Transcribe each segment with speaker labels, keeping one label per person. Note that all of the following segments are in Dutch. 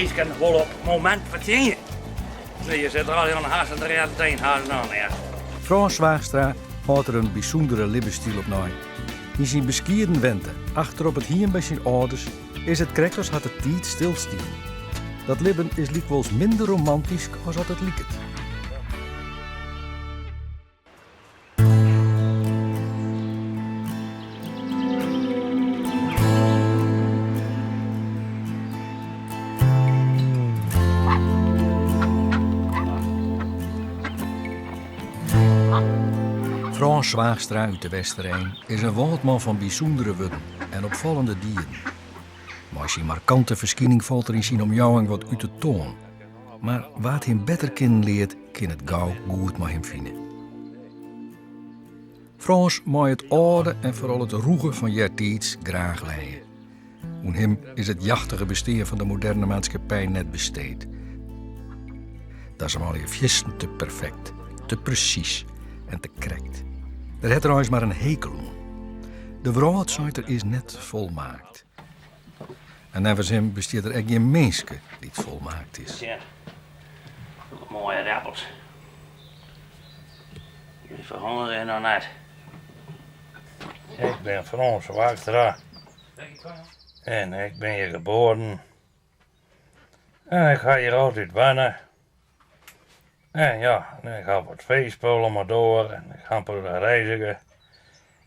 Speaker 1: mensen wel op het moment verdienen. Je zit er al aan de haast en de realiteit haast aan, ja.
Speaker 2: Frans Zwaagstra houdt er een bijzondere levensstijl op na. In zijn beskierde winter, achter op het hiem bij zijn ouders, is het krekkers had het tijd stilstaan. Dat leven is likwijls minder romantisch als dat het lieket. Frans Zwaagstra uit de Westerrijn is een woordman van bijzondere wudden en opvallende dieren. Maar zijn markante verschijning valt er in zijn omjouwing wat uit de toon. Maar wat hem beter kennen leert, kan het gauw goed met hem vinden. Frans mag het oude en vooral het roegen van Jertiets graag leiden. Om hem is het jachtige besteed van de moderne maatschappij net besteed. Dat is hem al je te perfect, te precies en te correct. Daar heeft er eens maar een hekel om. De wrouwzijter is net volmaakt. En nevens hem bestaat er echt geen menske die het volmaakt is.
Speaker 1: Ja, mooie appels. Die verhongeren nog net. Ik ben Frans Zwaagstra. En ik ben hier geboren. En ik ga hier altijd wonen. En ja, ik ga wat feestspelen maar door. En ik ga voor de reizigen.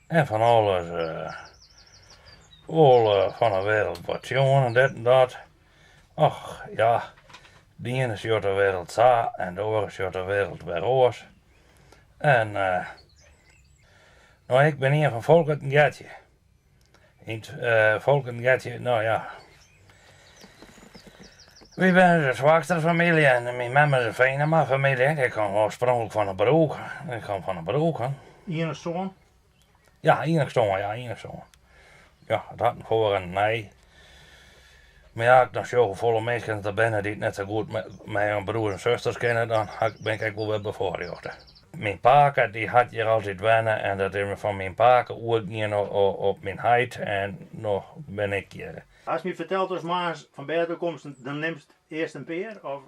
Speaker 1: En van alles. Van de wereld wat jongen en dit en dat. Ach ja, de ene is de wereld zo en de andere is de wereld weer oors. En nou, ik ben hier van Volk uit een Gatje. In Volk uit een Gatje, nou ja. We zijn de Zwaagstra familie en mijn mama is een Venema familie. Ik kom oorspronkelijk van een broek. Ik kom van een broek.
Speaker 3: Enig zoon?
Speaker 1: Ja, enig zoon. Ja, dat had voor een nee. Maar ja, ik dan zo volle mensen te binnen die het net zo goed met mijn broers en zusters kennen, dan ben ik wel weer bevoorrecht. Mijn paken die had hier altijd wennen en dat is van mijn paken oorgingen op mijn huid en nog ben ik hier.
Speaker 3: Als je me vertelt als maas van buiten komt, dan neemt je eerst een peer? Of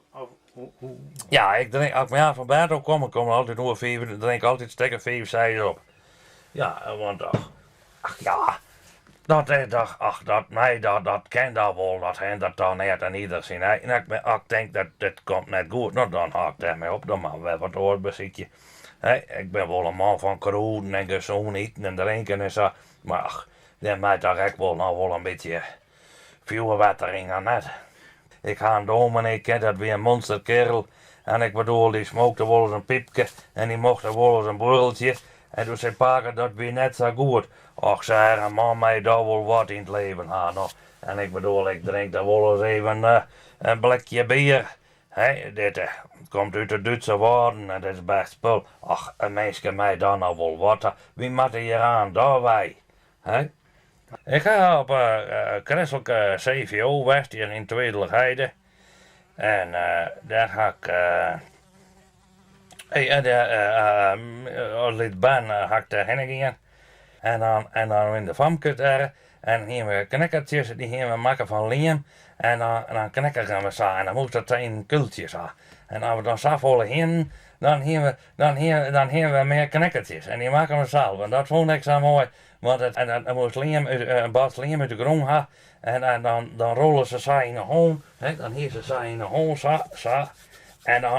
Speaker 3: hoe?
Speaker 1: Ja, ik drink, als ik van buiten kom, ik kom altijd over 5, dan drink ik altijd stekken 5 zijden op. Ja, want ach ja. Dat ken dat wel, dat hen dat dan net aan ieder zien. En ik denk dat dit komt net goed, nou dan haak ik daarmee op, dan maar weer wat oorbezitje. Ik ben wel een man van kroon en gezond eten en drinken en zo, maar ach, dan mij daar ik wel een beetje vuurwater aan net. Ik ga een dominee, ik ken dat weer een monsterkerel en ik bedoel, die smokte wel eens een piepje en die mocht wel eens een borreltje. En toen zei paken, dat weer net zo goed. Och, zei een man mij daar wel wat in het leven had. En ik bedoel, ik drink daar wel eens even een blikje bier. Dit komt uit de Duitse woorden en dat is best spul. Ach, een mensje mij dan al wel wat. Wie moet hier aan, daar wij. Ik ga op christelijke CVO West hier in Tweedelijkheide. En daar ga ik... als dit baan ga ik daarheen gaan. En dan in de famkut daar. En hier we knekkertjes, die hier we maken van leem. En dan knekkeren we zo. En dan moet dat in kultjes aan. En als we dan zo volle heen, dan hebben we meer knekkertjes. En die maken we zelf. En dat vond ik zo mooi. Want dan moest leem, een bad leem uit de grond hebben. En dan rollen ze zo in de hoon. Dan hier ze zo in de hoon, zo.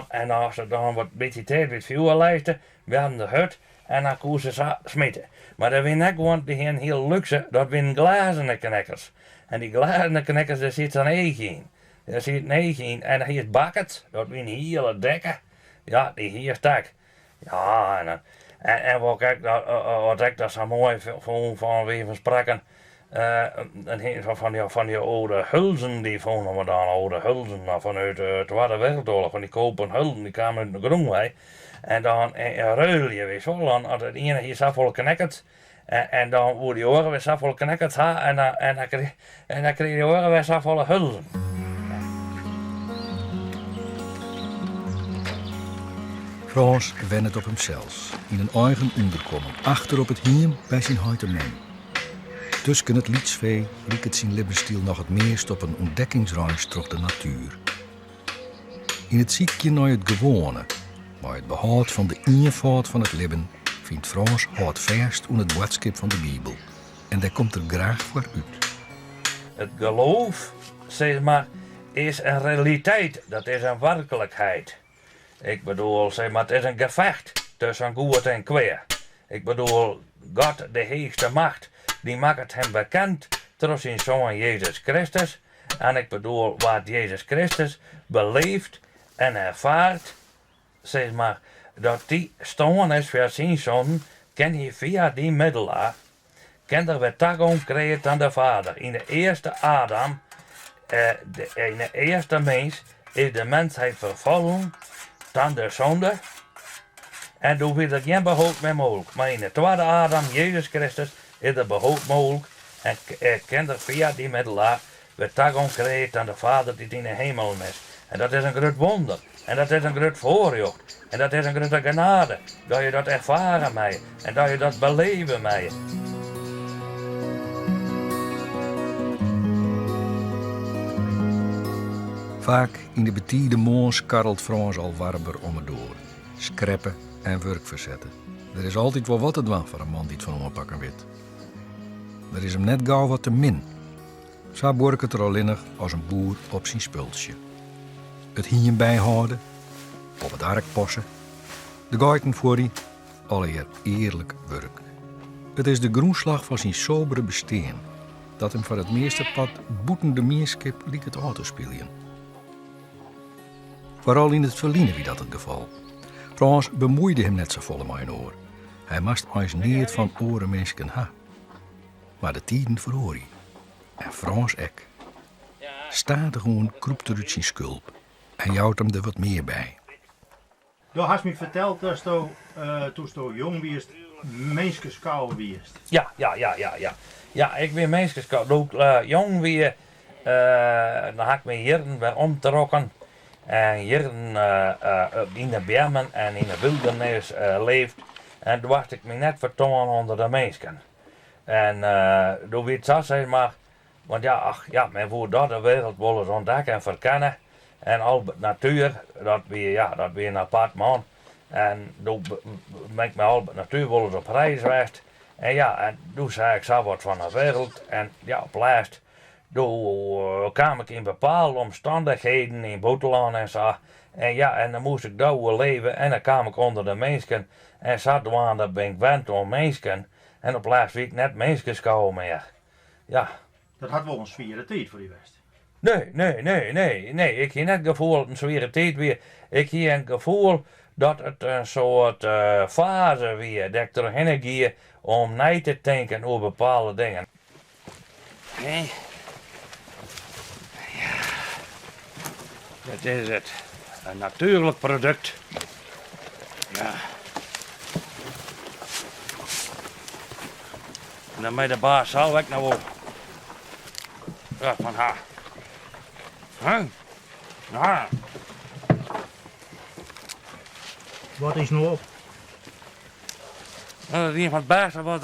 Speaker 1: En als ze dan wat beetje tijd met vuur leefden, werden de hut en dan konden ze smitten. Maar dat zijn ook gewoon die heel luxe, dat zijn glazenen knekkers. En die glazenen knekkers, daar zit een eigen in. Daar zit een eigen in. En hier is bucket, dat zijn hele dekken. Ja, die hier stak. Ja, en wat ik dat zo mooi vond van wie we spraken. Van die oude hulzen, die vonden we dan, oude hulzen vanuit de Tweede Wereldoorlog, van die kopen hulzen, die kwamen uit de Groenwei. En dan ruil je, weet je wel, dan had het ene hier zo vol knekkerd, en dan wordt die oren weer zo vol knekkerd, en dan kreeg die oren weer zo volle hulzen.
Speaker 2: Frans wennet het op hemzelf, in een eigen onderkomen, achter op het hiem bij zijn huiterman. Tussen het lietsvee liep het zijn levensstiel nog het meest op een ontdekkingsreis door de natuur. In het ziekje naar het gewone, maar het behoud van de eenvoud van het leven, vindt Frans houdt vast aan het boodschap van de Bijbel. En daar komt er graag voor uit.
Speaker 1: Het geloof, zeg maar, is een realiteit. Dat is een werkelijkheid. Ik bedoel, zeg maar, het is een gevecht tussen goed en kwaad. Ik bedoel, God, de heerste macht, die maakt het hem bekend door zijn zoon Jezus Christus. En ik bedoel, wat Jezus Christus beleeft en ervaart, zeg maar, dat die staan is voor zijn zoon, kan hij via die middelaar, kan er weer toegang krijgen aan de Vader. In de eerste Adam, in de eerste mens, is de mensheid vervallen dan de zonde. En toen werd er geen behoud meer mogelijk. Maar in de tweede Adam, Jezus Christus, is er behoud mogelijk. En kan er via die middelaar weer toegang krijgen aan de Vader die in de hemel is. En dat is een groot wonder. En dat is een groot voorrecht. En dat is een grote genade. Dat je dat ervaren mee. En dat je dat beleven mee.
Speaker 2: Vaak in de betiede moons karrelt Frans al warmer om het door. Skreppen en werk verzetten. Er is altijd wel wat te doen voor een man die het van ompakken weet. Er is hem net gauw wat te min. Zo bork het er al innig als een boer op zijn spultje. Het hien bijhouden, op het ark passen, de geiten voor die, alleer eerlijk werk. Het is de groenslag van zijn sobere besteen, dat hem voor het meeste pad boeten de meerskip liet het autospelen. Vooral in het verliezen wie dat het geval. Frans bemoeide hem net zo volle mijn oor. Hij moest eens niet van oren mensen ha. Maar de tijden verhoor hij. En Frans ek. Staat gewoon kroept er uit zijn skulp. En jouwt hem er wat meer bij.
Speaker 3: Je hast me verteld dat je toen je jong was, mensjeskou was.
Speaker 1: Ja. Ja, ik ben mensjeskou. Toen ik jong was, dan had ik me hier weer omgetrokken. En hier in de bermen en in de wildernis leeft. En toen was ik me net vertonen onder de mensen. En toen werd dat, zeg maar, want men wil dat de wereld willen ontdekken en verkennen. En al de natuur, dat weer een apart man. En toen ben ik met al de natuur wel eens op reis geweest. En toen zei ik zo wat van de wereld. En op laatst, toen kwam ik in bepaalde omstandigheden in buitenland en zo. En dan moest ik daar leven en dan kwam ik onder de mensen. En zat dan, dat ben ik gewend om mensen. En op laatst werd ik net mensjeskou meer. Ja.
Speaker 3: Dat had wel een zware tijd voor die West.
Speaker 1: Nee. Ik heb net het gevoel dat het een zware tijd weer. Ik heb een gevoel dat het een soort fase weer. Dat ik erheen ga om na te denken over bepaalde dingen. Nee. Ja. Dat is het. Een natuurlijk product. Ja. En dan met de baas zal ik nou ook. Ja, van haar. Ja.
Speaker 3: Wat is nou op?
Speaker 1: Dat is een van het beste wat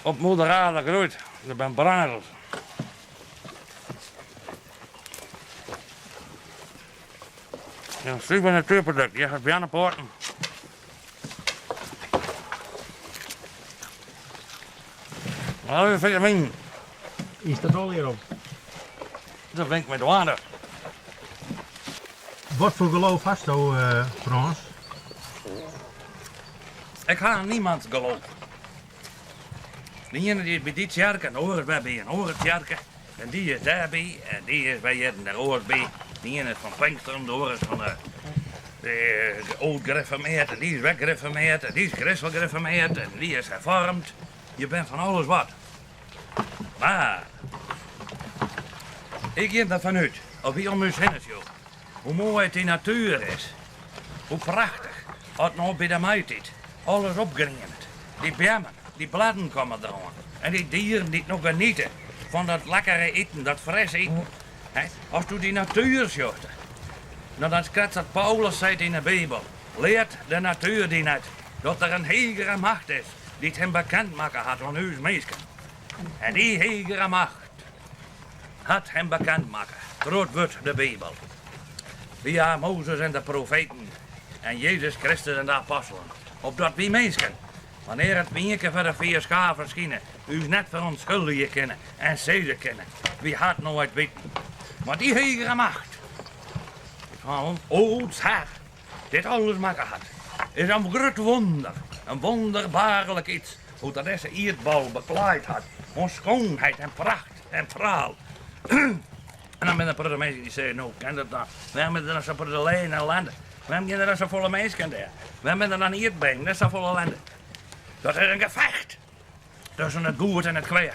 Speaker 1: op moeder aarde groeit. Dat ben braadels. Ja, een super natuurproduct. Je gaat bij aan de poorten. Nou, vitamine.
Speaker 3: Is dat al hierop?
Speaker 1: Dat ben ik met water.
Speaker 3: Wat voor geloof hast je, Frans?
Speaker 1: Ik ga aan niemand geloof. Die ene die is bij dit kerk en de andere is bij een andere kerk. En die is daarbij en die is bij het en de andere bij. Die ene is van Pinksteren, de andere is van de oud-gereformeerd en die is weggereformeerd en die is christelijk gereformeerd en die is hervormd. Je bent van alles wat. Maar ik ga ervan uit, als wie om ons heen is, joh, hoe mooi het die natuur is. Hoe prachtig. Als nou bij de maaltijd alles opgeriemd. Die bermen, die bladeren komen eraan. En die dieren die nog genieten van dat lekkere eten, dat fris eten. He? Als je die natuur zocht, nou dan schrijft dat Paulus zei in de Bijbel. Leert de natuur die net, dat er een hegere macht is, die het hem bekend maken had aan uw mensen. En die hegere macht had hem bekend maken. Groot wordt de Bijbel. Via Mozes en de profeten en Jezus Christus en de apostelen. Opdat wie mensen, wanneer het beïnke van de vier schaar verschijnen, u net verontschuldigen kennen en zeden kennen. Wie had nooit weten. Maar die hegere macht, van ons Heer, dit alles maken had, is een groot wonder. Een wonderbaarlijk iets. Hoe dat deze aardbol bekleid had. Van schoonheid en pracht en praal. En dan ben er de mensen die zeggen, nou, ken dat dan? Waarom zijn er zo voor de leen en landen? Waarom zijn er zo volle mensen daar? Waarom zijn er dan aardbeen? Dat is zo volle landen. Dat is een gevecht tussen het goed en het kwaad.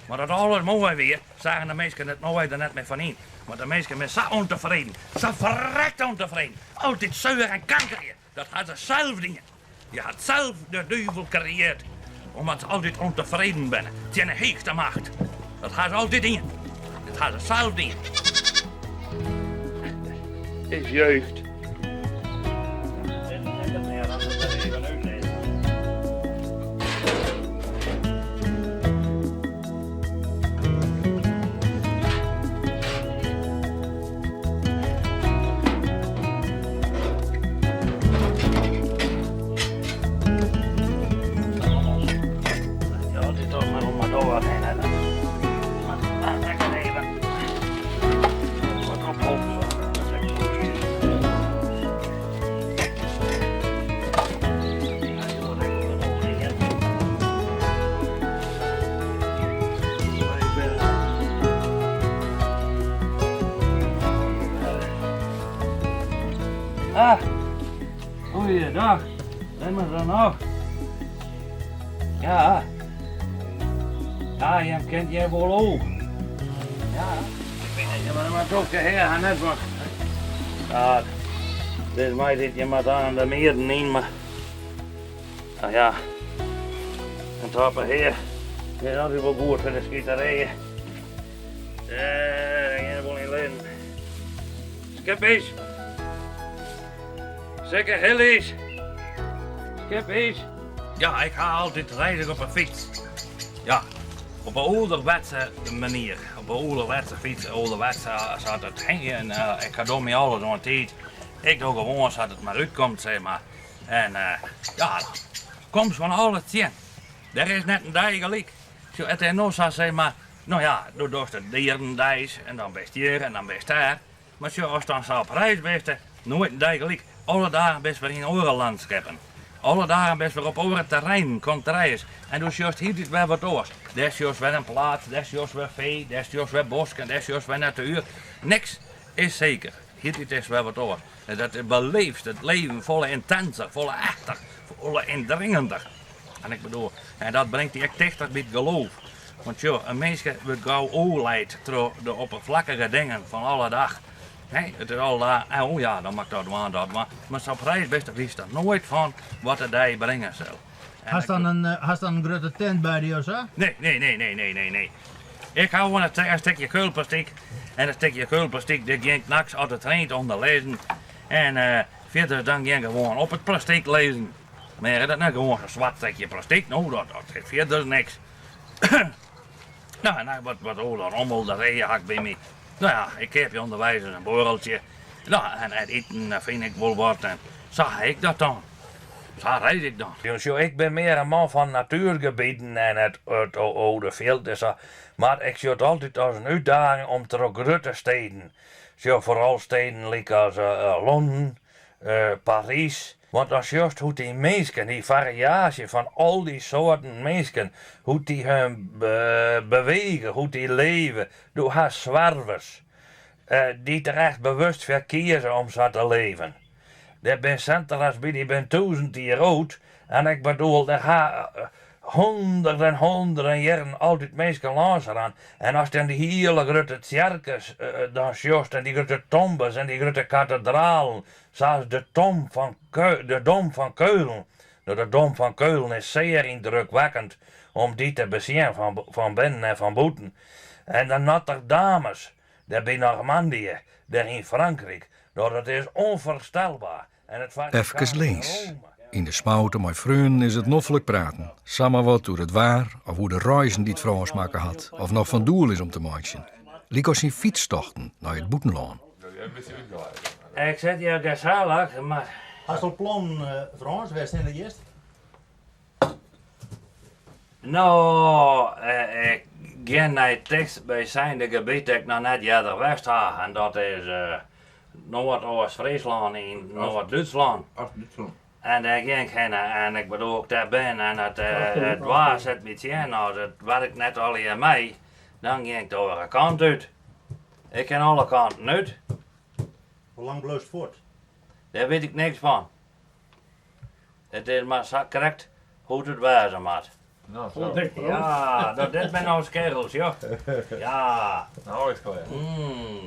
Speaker 1: Maar dat alles mooi weer, zagen de mensen het nooit er net meer van in. Maar de mensen zijn zo ontevreden, zo verrekt ontevreden. Altijd zeuren en kankeren. Dat gaat ze zelf dingen. Je had zelf de duivel gecreëerd. Omdat ze altijd ontevreden zijn. Het is een heegste macht. Dat gaat ze altijd dingen. Dat gaat ze zelf dingen. Is jeugd. Ah, goeiedag. Zijn we er nog? Ja. Ja, je kent jij wel ook. Ja. Ik weet niet, maar toch de heer gaat net wat. Ja, dit mij zit je maar aan de meerden in, maar... Nou ja. En toppen heer. Je is altijd wel goed voor de schieterijen. Je wil niet leven. Skippies. Zeker Hillies. Skippies. Ja, ik ga altijd rijden op een fiets. Ja, op een ouderwetse manier. Op een ouderwetse fiets, ouderwetse zoals het ging. En ik ga door met alles door een tijd. Ik doe gewoon zoals het maar uitkomt, zeg maar. En ja, komt van alles zien. Er is net een dag gelijk. Zo, het is nog zo, zeg maar, nou ja, doe door de dierendijs en dan best hier en dan best daar. Maar zo, als dan zo op reis best, nooit een dag gelijk. Alle dagen best weer in andere landschappen. Alle dagen best weer op andere terrein komt reizen. En dus juist hier is weer wat oors. Dat is juist weer een plaats, dat is juist weer vee, dat is juist weer bosken, dat is juist weer natuur. Niks is zeker. Hier is weer wat oors. En dat beleeft het leven volle intenser, volle echter, volle indringender. En ik bedoel, en dat brengt hij echt dichter bij het geloof. Want joh, een mens wordt gauw oorleid door de oppervlakkige dingen van alle dag. Nee, het is al daar, oh ja, dan mag dat maar dat. Maar zo'n prijs best wist er nooit van wat het die brengen zal.
Speaker 3: Hast dan een grote tent bij die of zo?
Speaker 1: Nee. Ik hou van een stukje keulplastic. En een stukje keulplastic, dat ging naks uit de trein onderlezen. En verder dan ging gewoon op het plastic lezen. Maar dat is gewoon een zwart stukje plastic, nou dat zit verder niks. Nou, en wat oude rommel, dat reden hak bij mij. Nou ja, ik heb je onderwijzen een borreltje. Nou, en het eten vind ik wel wat. En zo ga ik dat dan. Zo reis ik dan. Dus ik ben meer een man van natuurgebieden en het oude veld. Dus, maar ik zie het altijd als een uitdaging om te grote steden. Zo vooral steden als Londen, Parijs. Want als juist hoe die mensen, die variatie van al die soorten mensen, hoe die hun bewegen, hoe die leven, door haar zwervers, die er echt bewust voor kiezen om zo te leven. Er zijn centra's bij die ben 1000 jaar oud, en ik bedoel, er gaan honderden jaren altijd mensen langs aan. En als dan die hele grote circus, dan juist, en die grote tombes en die grote kathedralen, zoals de Dom van Keulen. Nou, de Dom van Keulen is zeer indrukwekkend om die te bezien van binnen en van buiten. En de Notre Dames, daar bij Normandië, daar in Frankrijk, nou, dat is onvoorstelbaar. En het
Speaker 2: Even links. In de smouten met vrienden is het noffelijk praten. Samen wat hoe het waar, of hoe de reizen die het Frans maken had, of nog van doel is om te maken. Liek als in fietstochten naar het Boetenlaan.
Speaker 1: Ik zit hier gezellig, maar...
Speaker 3: Hast du plan, Frans, waar zijn de eerst?
Speaker 1: Nou, ik ga naar het dichtstbijzijnde gebied dat ik nog net jaren west ha. En dat is Noord-Oost-Friesland in Noord-Duitsland. En daar ging ik heen en ik bedoel ook daar ben en het was het beetje, nou dat werkt net al hier mee. Dan ging ik de andere kant uit. Ik ken alle kanten uit.
Speaker 3: Hoe lang bleef het voort?
Speaker 1: Daar weet ik niks van. Het is maar zo correct hoe het wezen moet.
Speaker 4: Nou, zo.
Speaker 1: Ja, dat ben nou kerels, joh. Ja.
Speaker 4: Nou, is klaar.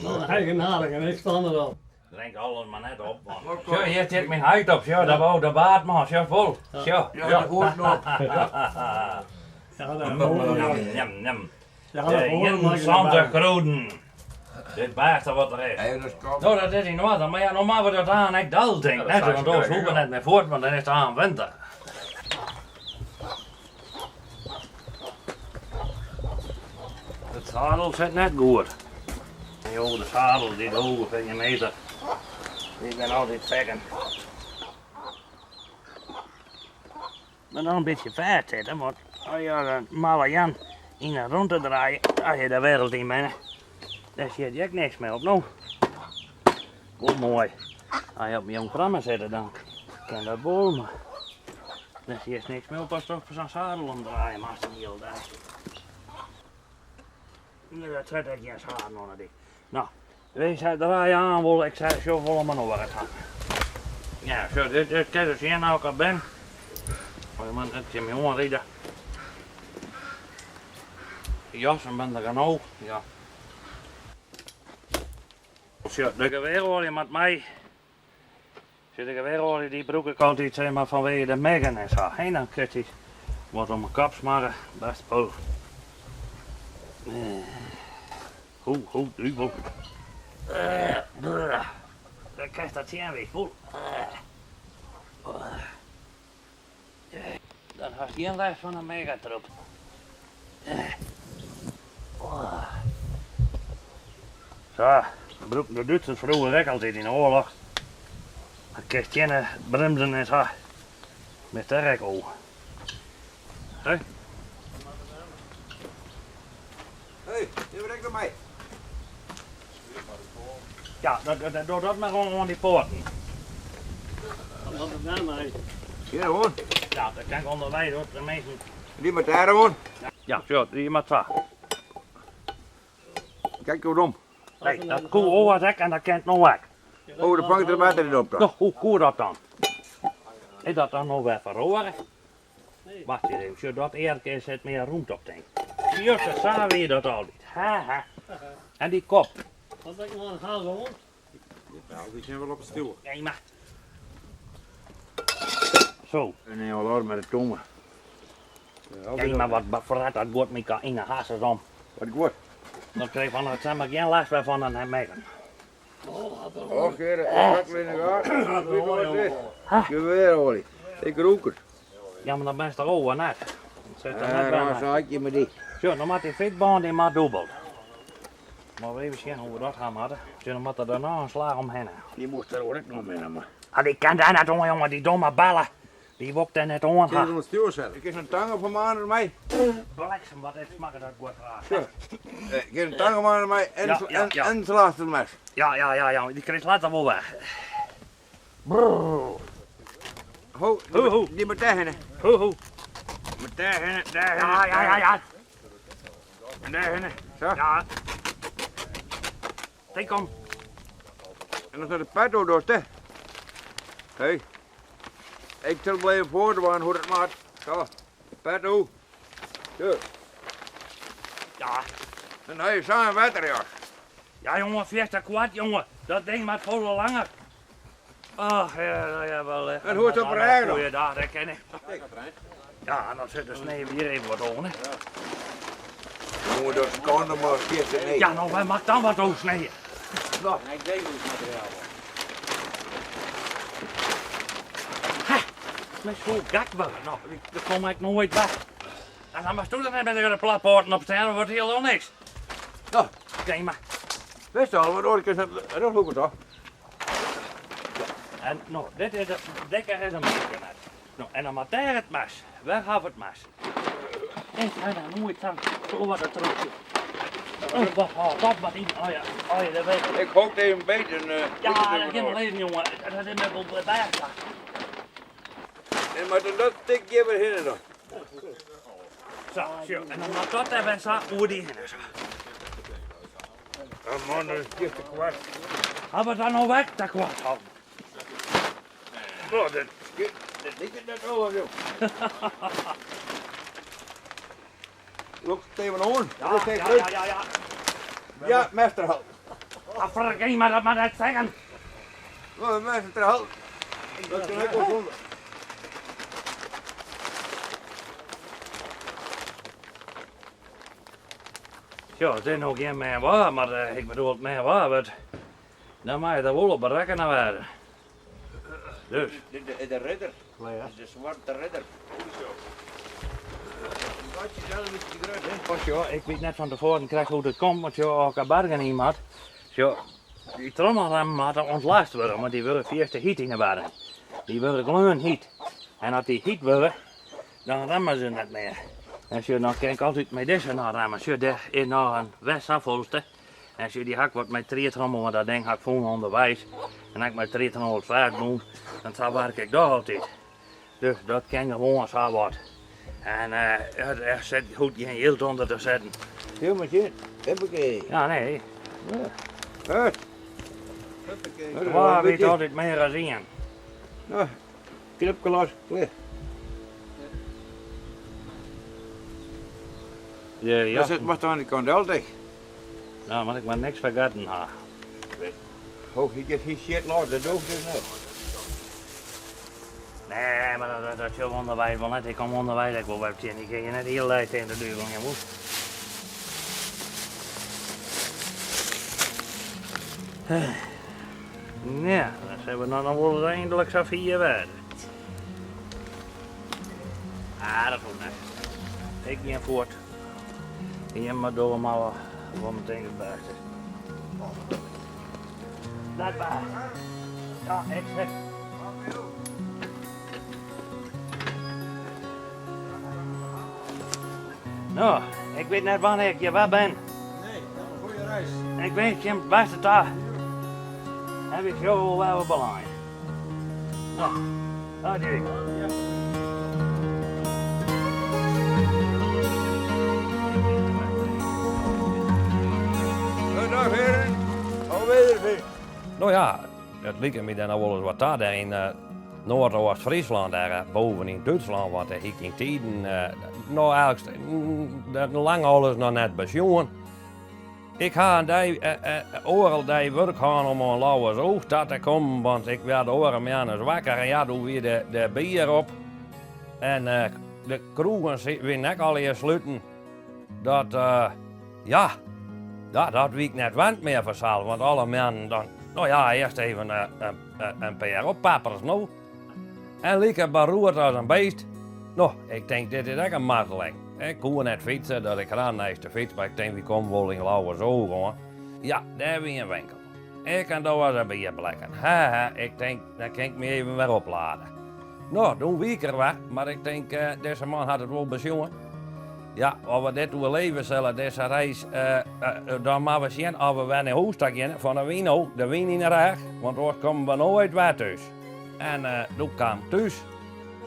Speaker 5: Nou, eigenaardig en ik sta er al.
Speaker 1: Drink alles maar net op, man. Zo, hier zit mijn huid op, zo, dat wou de baard, man. Zo, vol. Zo.
Speaker 4: Ja, dat hoort nog.
Speaker 5: Ja, dat
Speaker 1: Njam, njam.
Speaker 5: Ja,
Speaker 1: De
Speaker 5: dat hoort nog.
Speaker 1: interessante groenten. Dit baagt wat er is.
Speaker 4: Hey, dat is koud.
Speaker 1: Nou, dat is in orde, maar ja, normaal wordt het aan ik dal denk.
Speaker 4: Ja, dat
Speaker 1: Net
Speaker 4: zou
Speaker 1: zo,
Speaker 4: ik
Speaker 1: want
Speaker 4: zeggen,
Speaker 1: hoeven
Speaker 4: ja.
Speaker 1: net meer voort, want dan is het aan winter. Het zadel zit net goed. Jo, de zadel, die hoge van je meter. Die ben altijd vekken. Maar dan een beetje ver zitten, want als je een malle Jan in een rond te draaien, als je de wereld in bent, dan zit je ook niks meer op nou. Goed mooi. Als je op een jong programma zit, dan kan dat bol, maar dan zie je niks meer op als je toch zo'n zadel omdraaien, maar als die heel daar. Nee, dat zit er geen zadel onder die. Nou, wees het draaien aan, wil ik zei zo vol om een oren gaan. Ja, zo, dit is dus hier nou ik al ben. Oh man, het is mijn onrieden. Jas en ben er gaan ook, ja. Zo, de geweerolie met mij. De geweerolie die broek ik altijd zeg maar vanwege de meggen en zo. En dan krijgt hij wat om mijn kap smaren, best spul. Goed, duivel. Dan krijgt dat zien weer vol. Dan had je geen last van een megatroep. Zo, de Duitsers vroeger ook altijd in de oorlog. Dan kreeg je geen bremsen en zo. Met de rekkel. Hé?
Speaker 4: Hey, je brengt er mij.
Speaker 1: Ja, doe dat maar gewoon aan die poorten.
Speaker 5: Wat is daar maar?
Speaker 4: Hier hoor.
Speaker 1: Ja, dat kan ik onderwijs hoor, de mensen.
Speaker 4: Die met daar hoor.
Speaker 1: Ja, zo, die maar twee.
Speaker 4: Kijk hoe om.
Speaker 1: Nee, dat koe oor ik en dat kent nog weg.
Speaker 4: Oh, dan pak ik er water in op dan.
Speaker 1: Nou, hoe dat dan? Is dat dan nog weer verroeren? Wacht eens even, zo dat eerlijk is het meer roemt op denk. Juist, dat zagen we dat altijd. Haha. En die kop.
Speaker 5: Wat denk ik nog aan het gaan zo?
Speaker 4: Ja, die zijn wel op het stil.
Speaker 1: Nee, maar. Zo.
Speaker 4: En heel hard met de tongen.
Speaker 1: Kijk maar wat vooruit dat wordt met in de hazen om.
Speaker 4: Wat ik word.
Speaker 1: Dan krijg je van het maar geen last meer van een megan.
Speaker 4: Och, heer, dat is in de gaten. Geweerolie. Ik rook het.
Speaker 1: Ja, maar dan ben je toch over net. Zit er net
Speaker 4: En
Speaker 1: bij
Speaker 4: dan
Speaker 1: mij.
Speaker 4: zag je me die.
Speaker 1: Zo, dan moet die fitbaan die maar dubbel. Maar we even zien hoe we dat gaan maken. Zo, dan moet er daarna een slag omheen.
Speaker 4: Die moest er ook nog mee maar.
Speaker 1: Ah, die kan daar net om, jongen, die domme ballen. Die wokt er net om.
Speaker 4: Ik kan het stil zetten. Ik heb een tang op een maand aan mij.
Speaker 1: Bliksem, wat is smaken dat goed graag.
Speaker 4: Zo. Ik heb een tang op een maand aan mij
Speaker 1: Ja.
Speaker 4: en ze laatste mes.
Speaker 1: Ja, die krijgt later wel weg. Brrr.
Speaker 4: Ho,
Speaker 1: Ho.
Speaker 4: die moet tegen.
Speaker 1: Ho.
Speaker 4: Moet tegen.
Speaker 1: Ja.
Speaker 4: Tegen. Zo.
Speaker 1: Ja. Kijk om.
Speaker 4: En dan staat de petto door, hè. Hé. Ik zal blijven voortwaan hoe het maakt. Zo. Petto. Zo.
Speaker 1: Ja.
Speaker 4: En dan heb je samen waterjas.
Speaker 1: Ja, jongen, 40 kwart, jongen. Dat ding maakt volle langer. Ach, ja, wel.
Speaker 4: En hoe is het op rij dan?
Speaker 1: Goeiedag, dat ken ik. Ja, en dan zit de sneeuw hier even wat onder.
Speaker 4: Jongen, dat kan nog maar 40 nee.
Speaker 1: Ja, nou, wij mag dan wat oogsnijden. dat met zo'n gek worden. Nou, daar kom ik nooit bij. En dan mag je er net met de platpoorten op staan, dan wordt heel niks.
Speaker 4: Nou,
Speaker 1: Kijk maar.
Speaker 4: best al, wat ooit is dat hoeken toch?
Speaker 1: En nou, dit is de dikker is een mesje net. Nou, en dan moet daar het mes. Waar gaat het mes? Ik ga daar nooit aan. Zo wat het terug. Dat wat in. Oh ja, dat weet ik.
Speaker 4: Ik hoop dat je een beetje...
Speaker 1: Ja, dat kan wel even, jongen. Dat is met op bij.
Speaker 4: En maar dat tik je weer heen dan.
Speaker 1: Zo, en dan moet dat even zo hoe die heen is.
Speaker 4: Oh man, dat is echt te kwart.
Speaker 1: Hebben we dan nou weg, dat kwart houden?
Speaker 4: Nou, dat ligt het net over, joh. Look, Steven Hoorn.
Speaker 1: Ja.
Speaker 4: Ja, meesterhal.
Speaker 1: Vergeet maar dat maar net zeggen.
Speaker 4: Nou, meesterhal. Dat kan ik wel zonder.
Speaker 1: Ja, het is nog geen meer waar, maar ik bedoel het meer waar wordt. Dan mag je er wel op berekenen worden. Dus.
Speaker 4: De ridder. De zwarte ridder.
Speaker 1: Ja, ik weet net van tevoren krijg hoe het komt, want ja, als ik een bergen in had, ja, die trommelrem had ontlast worden, maar die willen eerst de heat in de bergen. Die willen gewoon heat. En als die heat willen, dan remmen ze niet meer. En zo, dan kijk ik altijd met deze naar remmen. Zo, daar is nog een westafvolste. En zo, die hak wordt met 3 trommel, want dat ding had ik voor onderwijs. En als ik met 3 trommel slaat doen, dan werk ik daar altijd. Dus dat kan gewoon zo wat. En er zit goed geen hield onder te zetten.
Speaker 4: Heel met je. Huppakee.
Speaker 1: Ja, nee.
Speaker 4: Hut.
Speaker 1: Waar weet altijd meer dan zien.
Speaker 4: Nou, knipkelas.
Speaker 1: Ja,
Speaker 4: Dat zit maar aan die kandel dicht.
Speaker 1: nou, maar ik maar niks vergeten ha.
Speaker 4: Oh, je hebt geen shit laten, dat doe ik dus niet.
Speaker 1: Nee, maar dat je onderwijs wel net. Ik kom onderwijs, ik wil wel zien. Ik ga je net heel lijst in de deur van je moest. Ja, dan zijn we dan wel eens eindelijk zo 4 werden. Ah, dat goed net. Ik ga voort. Hier maar door, maar wat meteen gebeurd is. Dat waar. Ja, ik zeg. Nou, ik weet net wanneer ik hier waar ben.
Speaker 4: Nee, dat is een goede reis.
Speaker 1: Ik weet je beste daar. Heb ik zo wel belangrijk. Nou, dat doe ik.
Speaker 4: Dag heren. Alweer.
Speaker 6: Nou ja, het lijkt me dan wel eens wat daar in Noord-Oost-Friesland, daar boven in Duitsland, want ik in tijden, nou eigenlijk, dat lang alles nog net bezoen. Ik ga overal die werk gaan om een lauwe zoog te komen, want ik werd oren meer wakker en ja, doe weer de bier op. En de kroegen weer net al hier sluiten. Dat, ja, dat wie ik net wend meer verzalen, want alle mensen dan, nou ja, eerst even een paar oppappers nou. En lekker beroerd als een beest. Nou, ik denk dit is echt een mazzeling. Ik kon net fietsen, dat ik ga naast de fiets, maar ik denk, wie komt wel in lauwe zo gewoon. Ja, daar heb je een winkel. Ik kan daar wel eens een bier blekken. Haha, ik denk, dan kan ik me even weer opladen. Nou, doen we er wat, maar ik denk, deze man had het wel bezongen. Ja, als we dit doen leven zullen, deze reis, dan moeten we zien of we weer naar huis gaan van de wino, de wien in de rug, want anders komen we nooit weer thuis. En toen kwam thuis,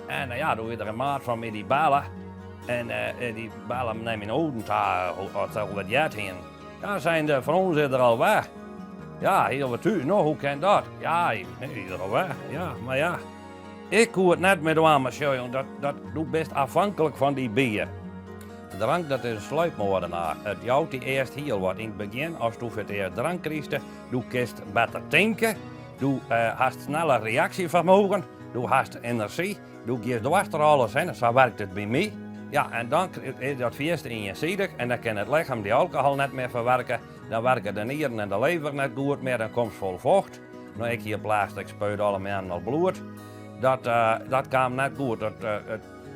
Speaker 6: en ja, toen weer een maat van mij die bellen, en die bellen nemen in Oden, als ze wat jaar heen. Ja, zijn de van ons er al weg. Ja, heel wat thuis, nou, hoe kan dat? Ja, nee, er al weg, ja, maar ja. Ik kon het net met de jongen, dat doet best afhankelijk van die bier. De drank dat is een sluipmoordenaar. Het jouwt die eerst heel wat. In het begin, als je het eerst drank krijgt, doe kist beter denken. Doe hast sneller reactievermogen. Doe hast energie. Doe je dwars er alles heen. Zo werkt het bij mij. Ja, en dan is dat feest in je zielig en dan kan het lichaam die alcohol net meer verwerken. Dan werken de nieren en de lever net goed meer. Dan komt vol vocht. Nou, ik hier plastic spuit alle mensen al bloed. dat kwam net goed.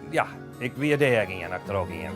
Speaker 6: Ja, ik weer daarheen en ik er ook in weer.